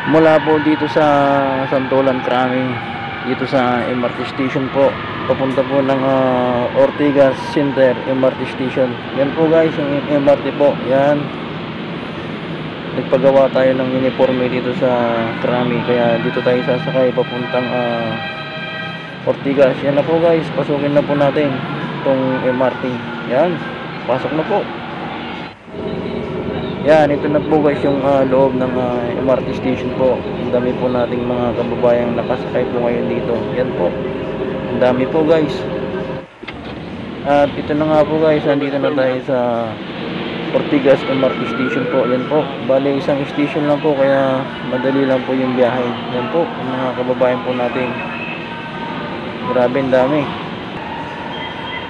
Mula po dito sa Santolan Krami, dito sa MRT station po, papunta po ng Ortigas Center MRT station. Yan po guys, yung MRT po. Yan, nagpagawa tayo ng uniforme dito sa Krami, kaya dito tayo sasakay papuntang Ortigas. Yan na po guys, pasukin na po natin itong MRT. Yan, pasok na po. Yan, ito na po guys yung loob ng MRT station po. Ang dami po nating mga kababayang nakasakay po ngayon dito. Yan po, ang dami po guys. At ito na nga po guys, nandito na tayo sa Ortigas MRT station po. Yan po, bali isang station lang po, kaya madali lang po yung biyahe. Yan po, yung mga kababayan po natin. Grabe, ang dami.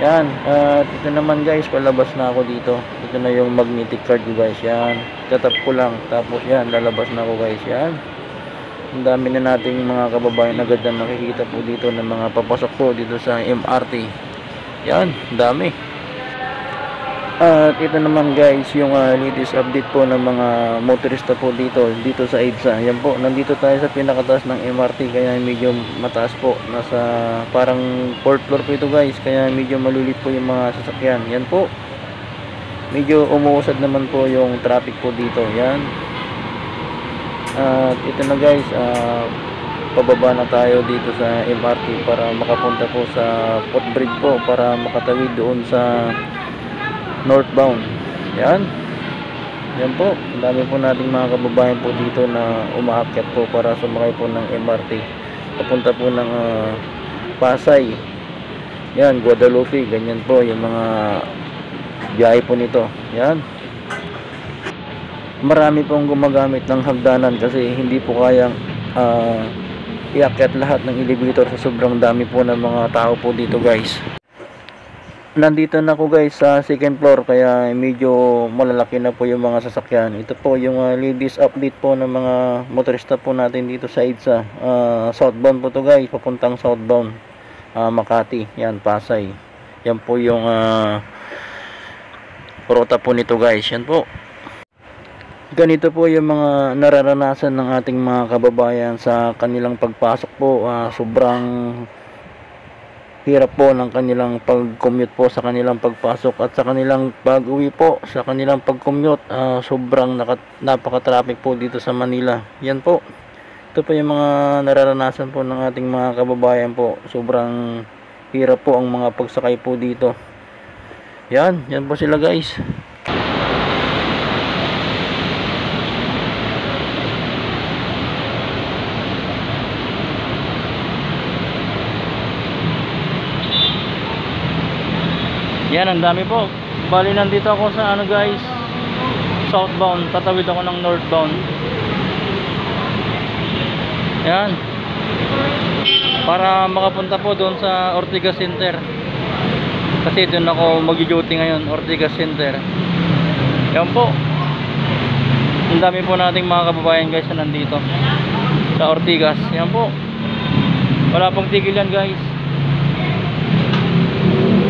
Yan, at ito naman guys, palabas na ako dito. Ito na yung magnetic card ko guys. Yan, tatap ko lang, tapos yan, lalabas na ako guys. Yan, ang dami na nating mga kababayan agad na makikita po dito ng mga papasok po dito sa MRT. Yan, dami. At ito naman guys, yung latest update po ng mga motorista po dito sa EDSA. Yan po, nandito tayo sa pinakataas ng MRT, kaya medyo mataas po. Nasa parang 4th floor po ito guys, kaya medyo malulit po yung mga sasakyan. Yan po, medyo umuusad naman po yung traffic po dito. Yan. At ito na guys, pababa na tayo dito sa MRT para makapunta po sa footbridge po, para makatawid doon sa northbound. Yan, yan po, ang dami po nating mga kababayan po dito na umaakyat po para sumakay po ng MRT papunta po ng Pasay. Yan, Guadalupe, ganyan po yung mga biyahe po nito. Yan, marami pong gumagamit ng hagdanan kasi hindi po kayang iakyat lahat ng elevator sa sobrang dami po ng mga tao po dito guys. Nandito na ako guys sa 2nd floor, kaya medyo malalaki na po yung mga sasakyan. Ito po yung latest update po ng mga motorista po natin dito sa EDSA. Southbound po to guys, papuntang southbound Makati. Yan, Pasay. Yan po yung ruta po nito guys. Yan po, ganito po yung mga nararanasan ng ating mga kababayan sa kanilang pagpasok po. Sobrang hirap po ng kanilang pag-commute po sa kanilang pagpasok at sa kanilang pag-uwi po sa kanilang pag-commute. Sobrang napaka-traffic po dito sa Manila. Yan po, ito po yung mga nararanasan po ng ating mga kababayan po. Sobrang hirap po ang mga pagsakay po dito. Yan, yan po sila guys. Yan, ang dami po. Bali, nandito ako sa guys, southbound. Tatawid ako ng northbound. Yan, para makapunta po doon sa Ortigas Center, kasi doon ako mag-duty ngayon, Ortigas Center. Yan po, ang dami po nating mga kababayan guys na nandito sa Ortigas. Yan po, wala pong tigil yan guys.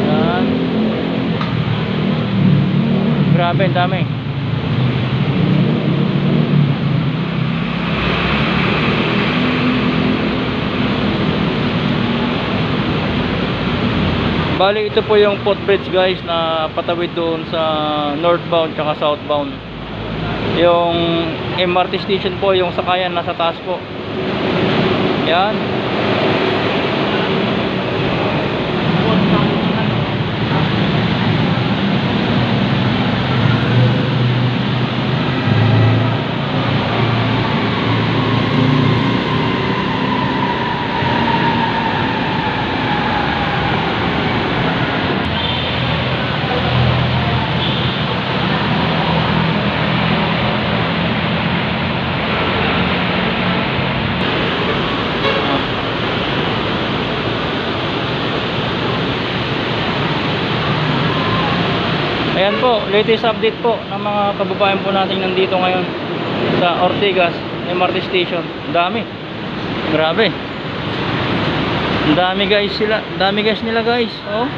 Yan, grabe, ang dami. Bali, ito po yung footbridge guys na patawid doon sa northbound tsaka southbound. Yung MRT station po, yung sakayan nasa taas po. Yan. Ayan po, latest update po ng mga kababayan po natin nandito ngayon sa Ortigas MRT Station. Ang dami, grabe, ang dami guys sila, ang dami guys nila guys. Oh,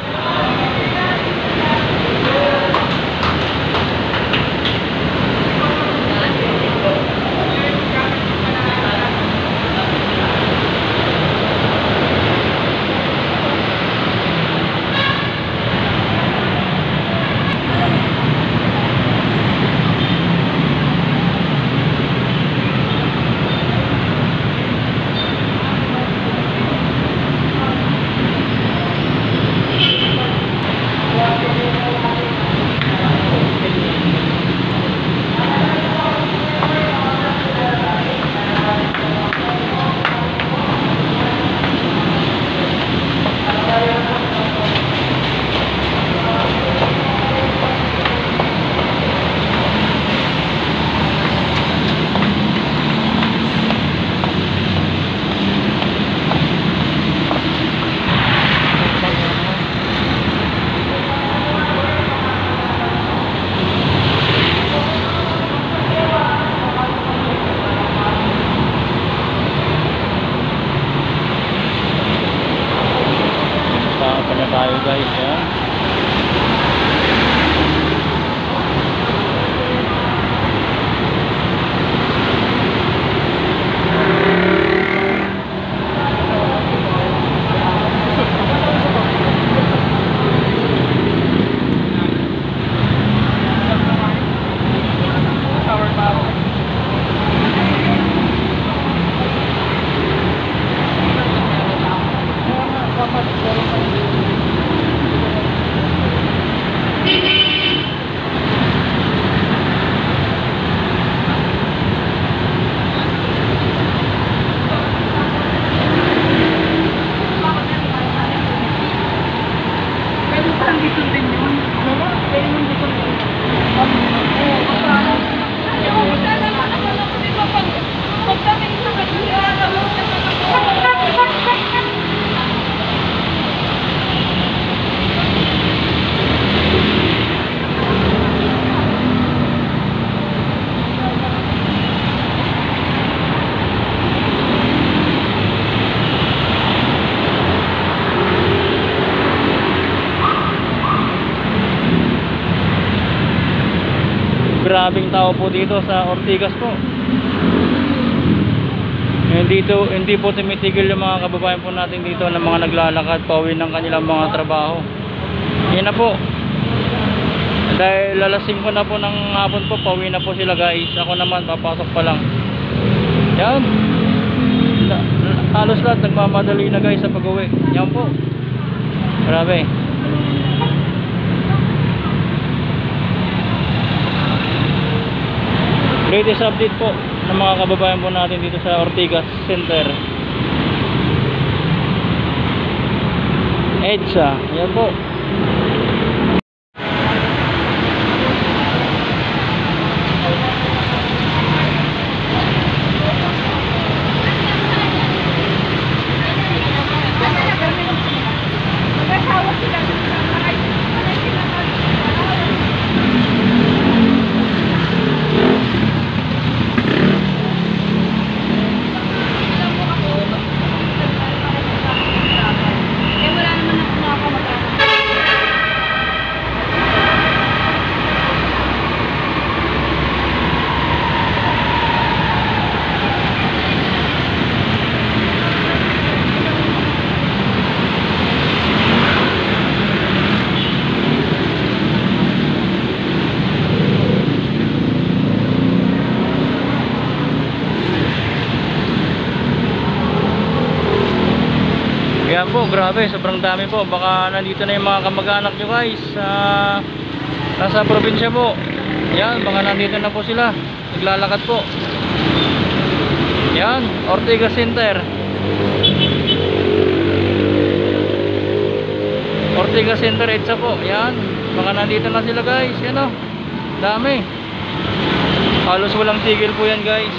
grabing tao po dito sa Ortigas po. Hindi po tumitigil yung mga kababayan po natin dito na mga naglalakad pauwi ng kanilang mga trabaho. Yan na po. Dahil lalasing ko na po ng hapon po, pauwi na po sila guys. Ako naman papasok pa lang. Yan. Halos lahat nagmamadali na guys sa pag-uwi. Yan po. Grabe. Latest update po ng mga kababayan po natin dito sa Ortigas Center. EDSA. Yan po. Yan po, grabe, sobrang dami po. Baka nandito na yung mga kamag-anak nyo guys. Nasa probinsya po. Yan, baka nandito na po sila. Naglalakad po. Yan, Ortigas Center. Ortigas Center, EDSA po. Yan, baka nandito na sila guys. Yan o, dami. Halos walang tigil po yan guys.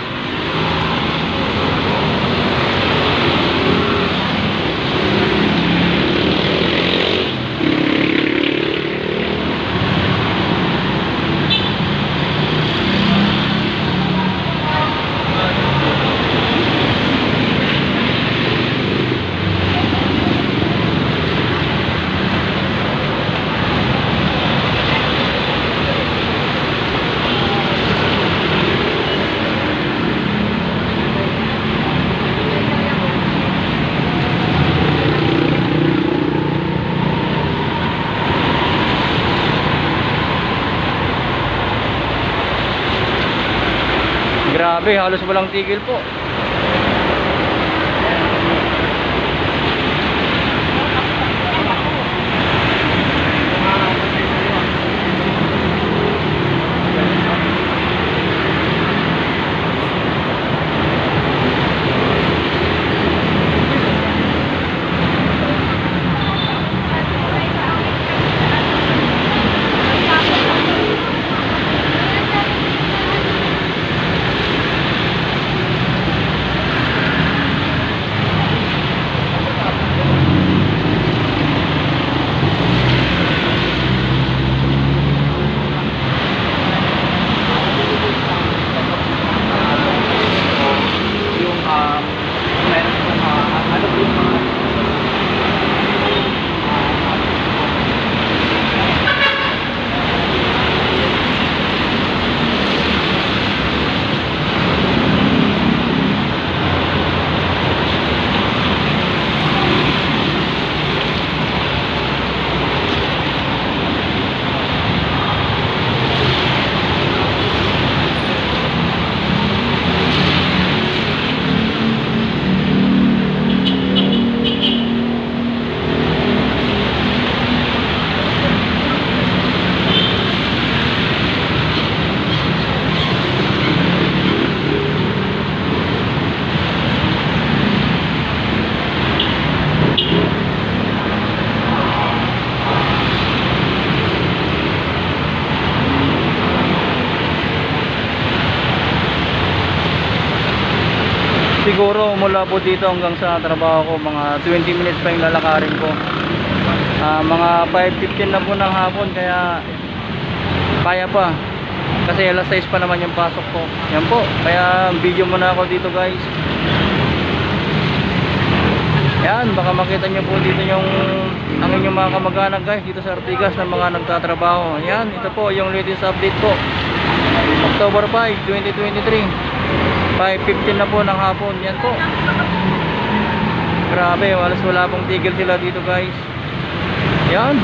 Grabe, halos walang tigil po. Siguro mula po dito hanggang sa trabaho ko mga 20 minutes pa yung lalakarin ko. Mga 5:15 na po ng hapon, kaya kaya pa. Kasi alas 6 pa naman yung pasok ko. Yan po, kaya video muna ako dito guys. Yan, baka makita nyo po dito yung ang inyong mga kamag-anak guys dito sa Ortigas na mga nagtatrabaho. Yan, ito po yung latest update po. October 5, 2023. 5:15 na po ng hapon. Yan po. Grabe, halos wala pong tigil sila dito guys. Yan.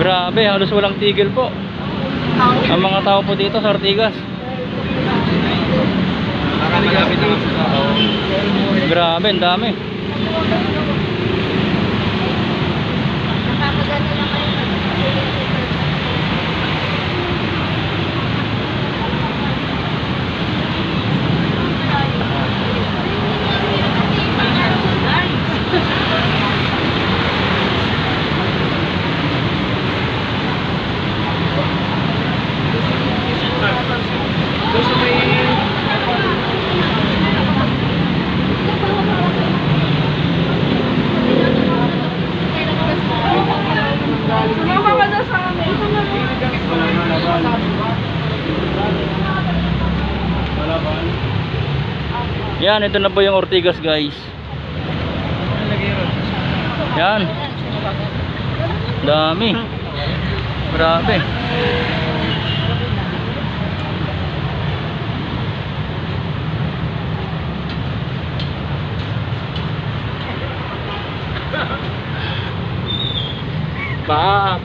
Grabe, halos walang tigil po ang mga tao po dito sa Ortigas. Grabe, ang dami. Yan, ito na po yung Ortigas guys. Yan. Dami. Grabe. Ba.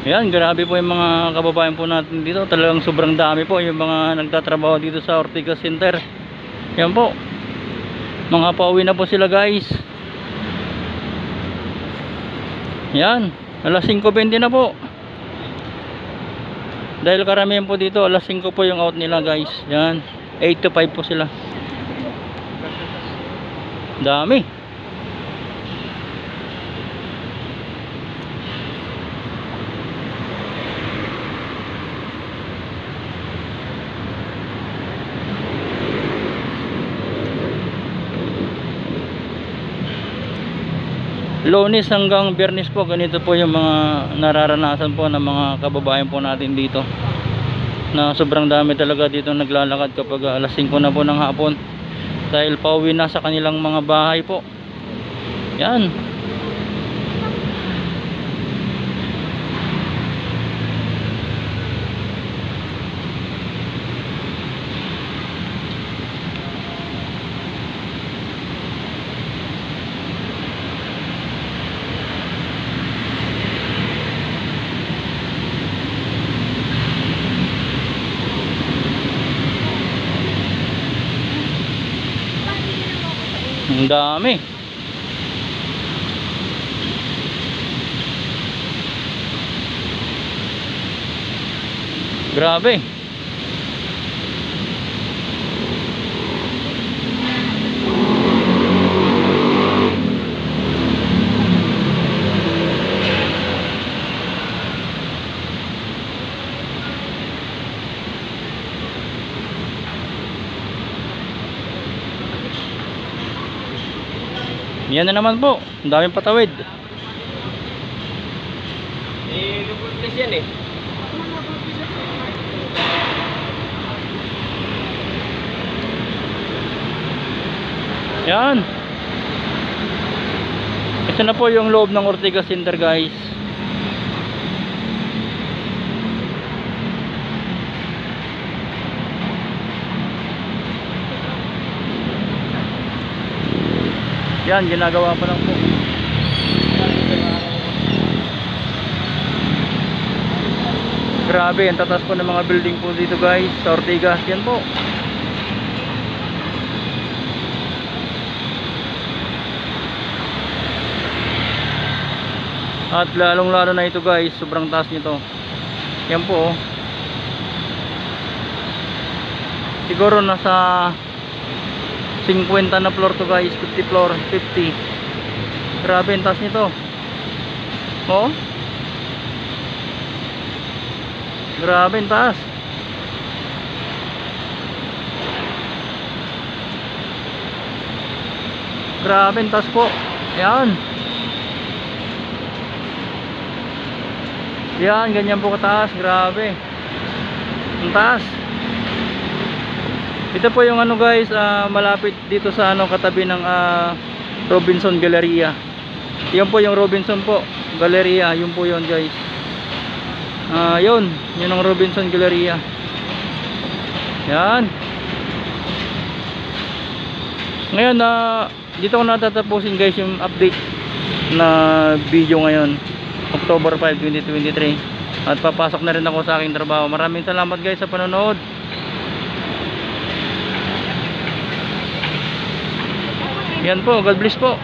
Yan, grabe po yung mga kababayan po natin dito. Talagang sobrang dami po yung mga nagtatrabaho dito sa Ortigas Center. Yan po. Mga pauwi na po sila guys. Yan, alas 5:20 na po. Dahil karamihan po dito, alas 5 po yung out nila guys. Yan, 8 to 5 po sila. Dami. Lunes hanggang Biyernes po, ganito po yung mga nararanasan po ng mga kababayan po natin dito, na sobrang dami talaga dito naglalakad kapag alas 5 na po ng hapon, dahil pauwi na sa kanilang mga bahay po. Yan. Ang dami. Grabe. Yan na naman po, ang daming patawid. Lupultis yan eh. Yan. Ito na po yung loob ng Ortigas Center guys. Yan, ginagawa pa lang po. Grabe, ang tatas po ng mga building po dito guys sa Ortigas. Yan po. At lalong lalo na ito guys, sobrang taas nito. Yan po oh. Siguro nasa 50 na floor to guys, 50 floor, 50. Grabe ang taas nito. Oh. Grabe ang taas. Grabe ang taas po. Yan. Yan, ganyan po kataas. Grabe. Ang taas. Ito po yung ano guys, malapit dito sa ano, katabi ng Robinson Galleria. Yan po yung Robinson po Galleria. Yun po yun guys. Yun ang Robinson Galleria. Yan. Ngayon dito ko natatapusin guys yung update na video ngayon, October 5, 2023. At papasok na rin ako sa aking trabaho. Maraming salamat guys sa panonood. Yan po, God bless po.